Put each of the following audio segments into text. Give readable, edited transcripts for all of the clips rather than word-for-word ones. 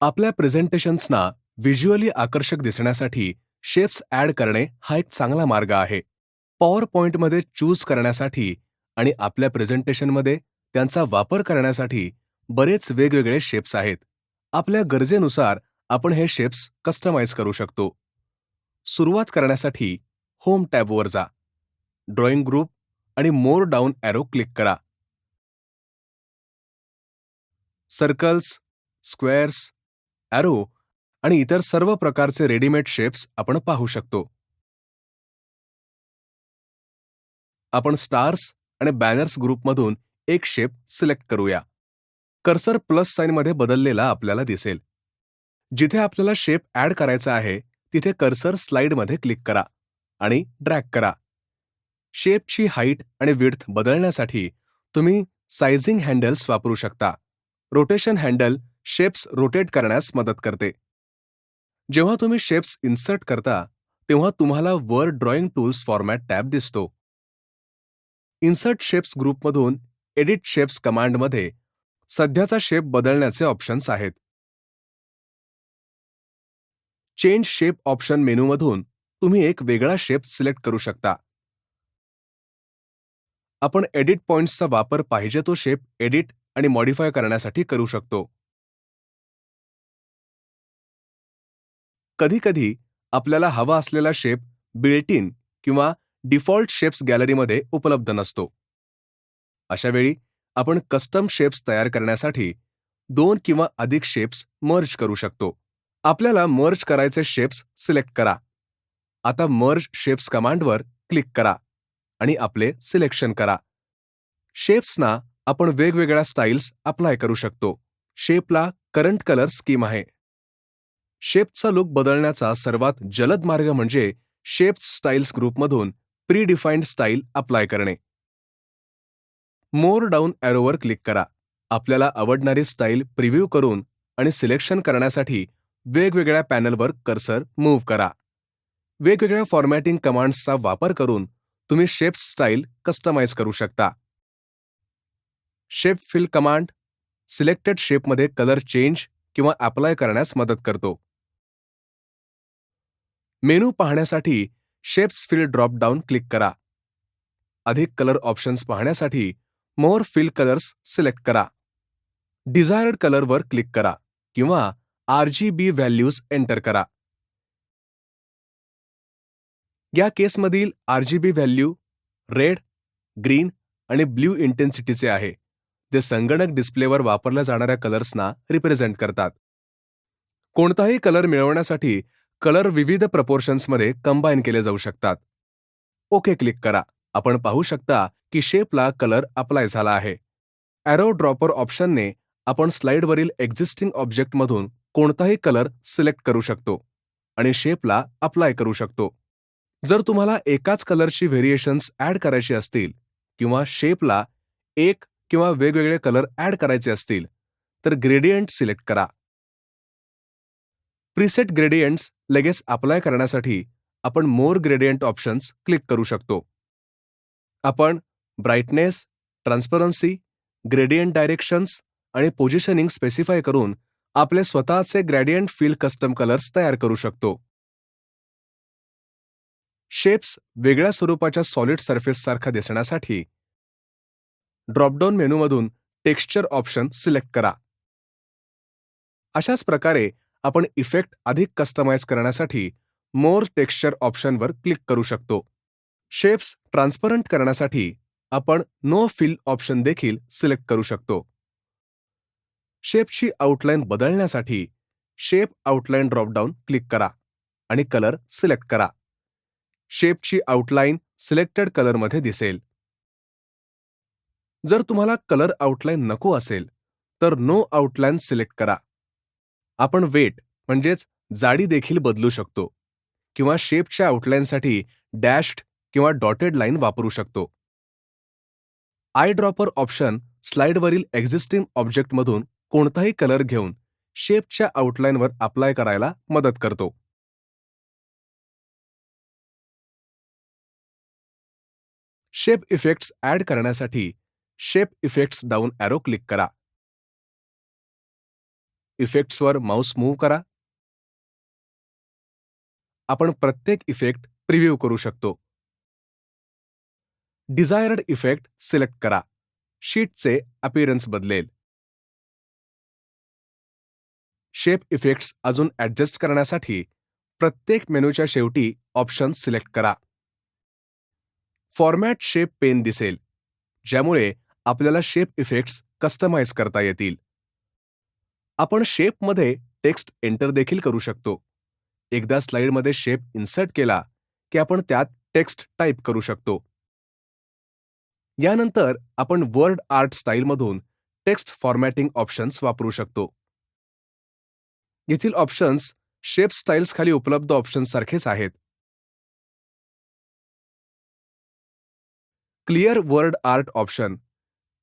आपल्या प्रेझेंटेशन्सना व्हिज्युअली आकर्षक दिसण्यासाठी शेप्स ॲड करणे हा एक चांगला मार्ग आहे. पॉवर पॉइंटमध्ये चूज करण्यासाठी आणि आपल्या प्रेझेंटेशनमध्ये त्यांचा वापर करण्यासाठी बरेच वेगवेगळे शेप्स आहेत. आपल्या गरजेनुसार आपण हे शेप्स कस्टमाइज करू शकतो. सुरुवात करण्यासाठी होम टॅबवर जा. ड्रॉइंग ग्रुप आणि मोर डाऊन ॲरो क्लिक करा. सर्कल्स, स्क्वेअर्स, ॲरो आणि इतर सर्व प्रकारचे रेडीमेड शेप्स आपण पाहू शकतो. आपण स्टार्स आणि बॅनर्स ग्रुपमधून एक शेप सिलेक्ट करूया. कर्सर प्लस साइनमध्ये बदललेला आपल्याला दिसेल. जिथे आपल्याला शेप ॲड करायचा आहे तिथे कर्सर स्लाइडमध्ये क्लिक करा आणि ड्रॅग करा. शेपची हाईट आणि विड्थ बदलण्यासाठी तुम्ही सायझिंग हँडल्स वापरू शकता. रोटेशन हँडल शेप्स रोटेट करण्यास मदत करते. जेव्हा तुम्ही शेप्स इन्सर्ट करता तेव्हा तुम्हाला वर ड्रॉइंग टूल्स फॉर्मॅट टॅब दिसतो. इन्सर्ट शेप्स ग्रुपमधून एडिट शेप्स कमांडमध्ये सध्याचा शेप बदलण्याचे ऑप्शन्स आहेत. चेंज शेप ऑप्शन मेनूमधून तुम्ही एक वेगळा शेप सिलेक्ट करू शकता. आपण एडिट पॉइंट्सचा वापर पाहिजे तो शेप एडिट आणि मॉडिफाय करण्यासाठी करू शकतो. कधीकधी आपल्याला हवा असलेला शेप बिल्ट इन किंवा डिफॉल्ट शेप्स गॅलरीमध्ये उपलब्ध नसतो. अशा वेळी आपण कस्टम शेप्स तयार करण्यासाठी 2 किंवा अधिक शेप्स मर्ज करू शकतो. आपल्याला मर्ज करायचे शेप्स सिलेक्ट करा. आता मर्ज शेप्स कमांडवर क्लिक करा आणि आपले सिलेक्शन करा. शेप्सना आपण वेगवेगळ्या स्टाईल्स अप्लाय करू शकतो. शेपला करंट कलर स्कीम आहे. शेपचा लुक बदलण्याचा सर्वात जलद मार्ग म्हणजे शेप्स स्टाईल्स ग्रुपमधून प्री डिफाईन्ड स्टाईल अप्लाय करणे. मोर डाऊन ॲरोवर क्लिक करा. आपल्याला आवडणारी स्टाईल प्रिव्ह्यू करून आणि सिलेक्शन करण्यासाठी वेगवेगळ्या पॅनलवर कर्सर मूव्ह करा. वेगवेगळ्या फॉर्मॅटिंग कमांड्सचा वापर करून तुम्ही शेप्स स्टाईल कस्टमाइज करू शकता. शेप फिल कमांड सिलेक्टेड शेपमध्ये कलर चेंज किंवा अप्लाय करण्यास मदत करतो. मेनू पाहण्यासाठी shapes fill drop down click करा. अधिक कलर ऑप्शन्स पाहण्यासाठी मोर फिल कलर्स सिलेक्ट करा. डिझायर्ड कलरवर क्लिक करा किंवा RGB व्हॅल्यूज एंटर करा. या केसमधील RGB व्हॅल्यू रेड, ग्रीन आणि ब्ल्यू इंटेन्सिटीचे आहे, जे संगणक डिस्प्लेवर वापरल्या जाणाऱ्या कलर्सना रिप्रेझेंट करतात. कोणताही कलर मिळवण्यासाठी कलर विविध प्रपोर्शन्समध्ये कंबाईन केले जाऊ शकतात. ओके क्लिक करा. आपण पाहू शकता की शेपला कलर अप्लाय झाला आहे. ॲरो ड्रॉपर ऑप्शनने आपण स्लाइडवरील एक्झिस्टिंग ऑब्जेक्टमधून कोणताही कलर सिलेक्ट करू शकतो आणि शेपला अप्लाय करू शकतो. जर तुम्हाला एकाच कलरची व्हेरिएशन्स ॲड करायची असतील किंवा शेपला एक किंवा वेगवेगळे कलर ॲड करायचे असतील तर ग्रेडियंट सिलेक्ट करा. प्रीसेट ग्रेडियंट्स लगेच अप्लाय करण्यासाठी आपण मोर ग्रेडियंट ऑप्शन्स क्लिक करू शकतो. आपण ब्राईटनेस, ट्रान्सपरन्सी, ग्रेडियंट डायरेक्शन्स आणि पोझिशनिंग स्पेसिफाय करून आपले स्वतःचे ग्रेडियंट फील कस्टम कलर्स तयार करू शकतो. शेप्स वेगळ्या स्वरूपाच्या सॉलिड सरफेससारखा दिसण्यासाठी ड्रॉपडाऊन मेनूमधून टेक्स्चर ऑप्शन सिलेक्ट करा. अशाच प्रकारे आपण इफेक्ट अधिक कस्टमाइज करण्यासाठी मोर टेक्स्चर ऑप्शनवर क्लिक करू शकतो. शेप्स ट्रान्सपरंट करण्यासाठी आपण नो फिल ऑप्शन देखील सिलेक्ट करू शकतो. शेपची आउटलाईन बदलण्यासाठी शेप आउटलाईन ड्रॉपडाऊन क्लिक करा आणि कलर सिलेक्ट करा. शेपची आउटलाईन सिलेक्टेड कलरमध्ये दिसेल. जर तुम्हाला कलर आउटलाईन नको असेल तर नो आउटलाईन सिलेक्ट करा. आपण वेट म्हणजेच जाडी देखील बदलू शकतो किंवा शेपच्या आउटलाईनसाठी डॅश्ड किंवा डॉटेड लाईन वापरू शकतो. आय ड्रॉपर ऑप्शन स्लाइडवरील एक्झिस्टिंग ऑब्जेक्टमधून कोणताही कलर घेऊन शेपच्या आउटलाईनवर अप्लाय करायला मदत करतो. शेप इफेक्ट्स ॲड करण्यासाठी shape effects down arrow click करा. इफेक्ट्सवर माऊस मूव्ह करा. आपण प्रत्येक इफेक्ट प्रिव्ह्यू करू शकतो. डिझायर्ड इफेक्ट सिलेक्ट करा. शीटचे अपीअरन्स बदलेल. शेप इफेक्ट्स अजून ॲडजस्ट करण्यासाठी प्रत्येक मेनूच्या शेवटी ऑप्शन सिलेक्ट करा. फॉर्मॅट शेप पेन दिसेल, ज्यामुळे आपल्याला शेप इफेक्ट्स कस्टमाइज करता येतील. आपण शेपमध्ये टेक्स्ट एंटर देखील करू शकतो. एकदा स्लाइडमध्ये शेप इन्सर्ट केला की आपण त्यात टेक्स्ट टाईप करू शकतो. यानंतर आपण वर्ड आर्ट स्टाईलमधून टेक्स्ट फॉर्मॅटिंग ऑप्शन्स वापरू शकतो. येथील ऑप्शन्स शेप स्टाईल्स खाली उपलब्ध ऑप्शन्स सारखेच आहेत. क्लिअर वर्ड आर्ट ऑप्शन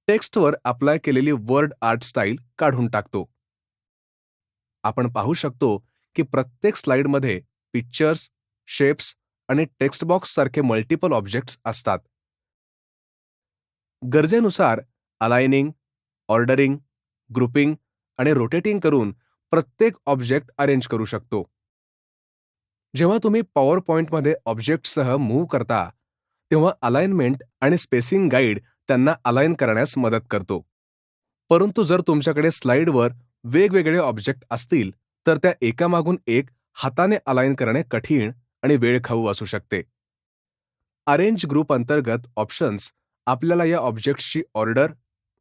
टेक्स्टवर अप्लाय केलेली वर्ड आर्ट स्टाईल काढून टाकतो. आपण पाहू शकतो की प्रत्येक स्लाइडमध्ये पिक्चर्स, शेप्स आणि टेक्स्ट बॉक्स सारखे मल्टिपल ऑब्जेक्ट्स असतात. गरजेनुसार अलाइनिंग, ऑर्डरिंग, ग्रुपिंग आणि रोटेटिंग करून प्रत्येक ऑब्जेक्ट अरेंज करू शकतो. जेव्हा तुम्ही पॉवर पॉइंटमध्ये ऑब्जेक्टसह मूव्ह करता, तेव्हा अलाइनमेंट आणि स्पेसिंग गाईड त्यांना अलाइन करण्यास मदत करतो. परंतु जर तुमच्याकडे स्लाइडवर वेगवेगळे ऑब्जेक्ट असतील, तर त्या एकामागून एक हाताने अलाइन करणे कठीण आणि वेळखाऊ असू शकते. अरेंज ग्रुप अंतर्गत ऑप्शन्स आपल्याला या ऑब्जेक्ट्सची ऑर्डर,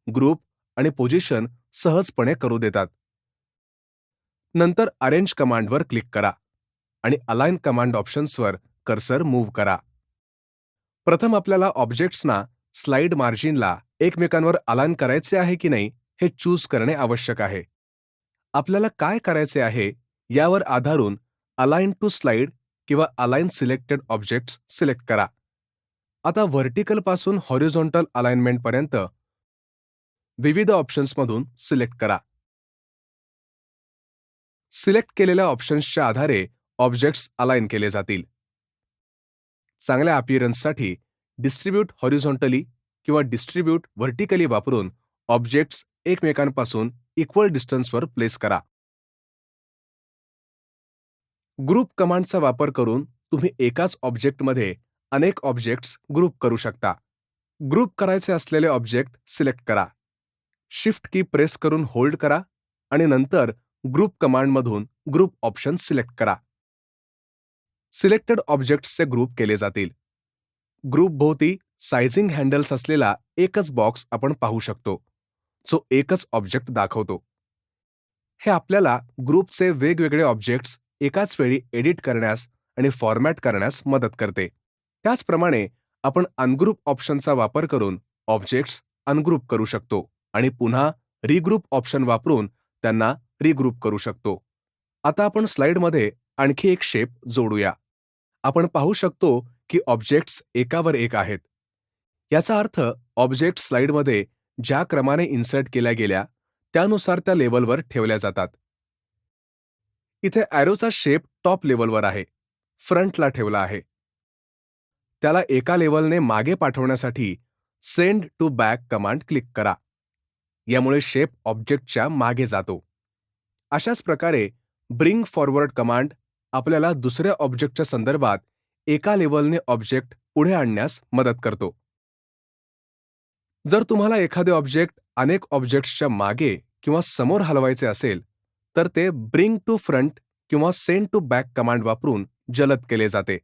ग्रुप आणि पोझिशन सहजपणे करू देतात. नंतर अरेंज कमांडवर क्लिक करा आणि अलाइन कमांड ऑप्शन्सवर कर्सर मूव्ह करा. प्रथम आपल्याला ऑब्जेक्ट्सना स्लाइड मार्जिनला एकमेकांवर अलाइन करायचे आहे की नाही हे चूज करणे आवश्यक आहे. आपल्याला काय करायचे आहे यावर आधारून अलाइन टू स्लाइड किंवा अलाइन सिलेक्टेड ऑब्जेक्ट्स सिलेक्ट करा. आता व्हर्टिकल पासून हॉरिझॉन्टल अलाइनमेंट पर्यंत विविध ऑप्शन्समधून सिलेक्ट करा. सिलेक्ट केलेल्या ऑप्शन्सच्या आधारे ऑब्जेक्ट्स अलाइन केले जातील. चांगल्या अपीअरन्ससाठी डिस्ट्रीब्यूट हॉरिझॉन्टली किंवा डिस्ट्रीब्यूट व्हर्टिकली वापरून ऑब्जेक्ट्स एकमेकांपासून इक्वल डिस्टन्सवर प्लेस करा. ग्रुप कमांडचा वापर करून तुम्ही एकाच ऑब्जेक्टमध्ये अनेक ऑब्जेक्ट्स ग्रुप करू शकता. ग्रुप करायचे असलेले ऑब्जेक्ट सिलेक्ट करा. शिफ्ट की प्रेस करून होल्ड करा आणि नंतर ग्रुप कमांडमधून ग्रुप ऑप्शन सिलेक्ट करा. सिलेक्टेड ऑब्जेक्ट्सचे ग्रुप केले जातील. ग्रुप भोवती सायझिंग हँडल्स असलेला एकच बॉक्स आपण पाहू शकतो, जो एकच ऑब्जेक्ट दाखवतो. हे आपल्याला ग्रुपचे वेगवेगळे ऑब्जेक्ट्स एकाच वेळी एडिट करण्यास आणि फॉर्मॅट करण्यास मदत करते. त्याचप्रमाणे आपण अनग्रुप ऑप्शनचा वापर करून ऑब्जेक्ट्स अनग्रुप करू शकतो आणि पुन्हा रिग्रुप ऑप्शन वापरून त्यांना रिग्रुप करू शकतो. आता आपण स्लाइडमध्ये आणखी एक शेप जोडूया. आपण पाहू शकतो की ऑब्जेक्ट्स एकावर एक आहेत. याचा अर्थ ऑब्जेक्ट स्लाइडमध्ये ज्या क्रमाने इन्सर्ट केल्या गेल्या त्यानुसार त्या लेवलवर ठेवल्या जातात. इथे ॲरोचा शेप टॉप लेवलवर आहे, फ्रंटला ठेवला आहे. त्याला एका लेवलने मागे पाठवण्यासाठी send to back command click करा. यामुळे शेप ऑब्जेक्टच्या मागे जातो. अशाच प्रकारे ब्रिंग फॉरवर्ड कमांड आपल्याला दुसऱ्या ऑब्जेक्टच्या संदर्भात एका लेवलने ऑब्जेक्ट पुढे आणण्यास मदत करतो. जर तुम्हाला एखादे ऑब्जेक्ट अनेक ऑब्जेक्ट्सच्या मागे किंवा समोर हलवायचे असेल, तर ते ब्रिंग टू फ्रंट किंवा सेंड टू बॅक कमांड वापरून जलद केले जाते.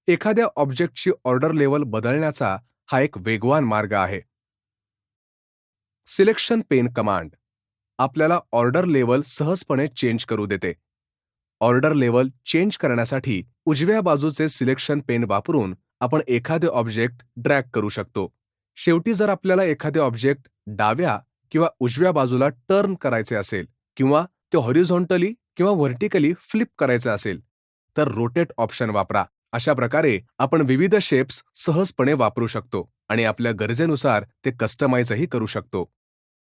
एखाद्या ऑब्जेक्टची ऑर्डर लेवल बदलण्याचा हा एक वेगवान मार्ग आहे. सिलेक्शन पेन कमांड आपल्याला ऑर्डर लेवल सहजपणे चेंज करू देते. ऑर्डर लेवल चेंज करण्यासाठी उजव्या बाजूचे सिलेक्शन पेन वापरून आपण एखादे ऑब्जेक्ट ड्रॅग करू शकतो. शेवटी जर आपल्याला एखादे ऑब्जेक्ट डाव्या किंवा उजव्या बाजूला टर्न करायचे असेल किंवा ते हॉरिझॉन्टली किंवा व्हर्टिकली फ्लिप करायचे असेल, तर रोटेट ऑप्शन वापरा. अशा प्रकारे आपण विविध शेप्स सहजपणे वापरू शकतो आणि आपल्या गरजेनुसार ते कस्टमाइजही करू शकतो.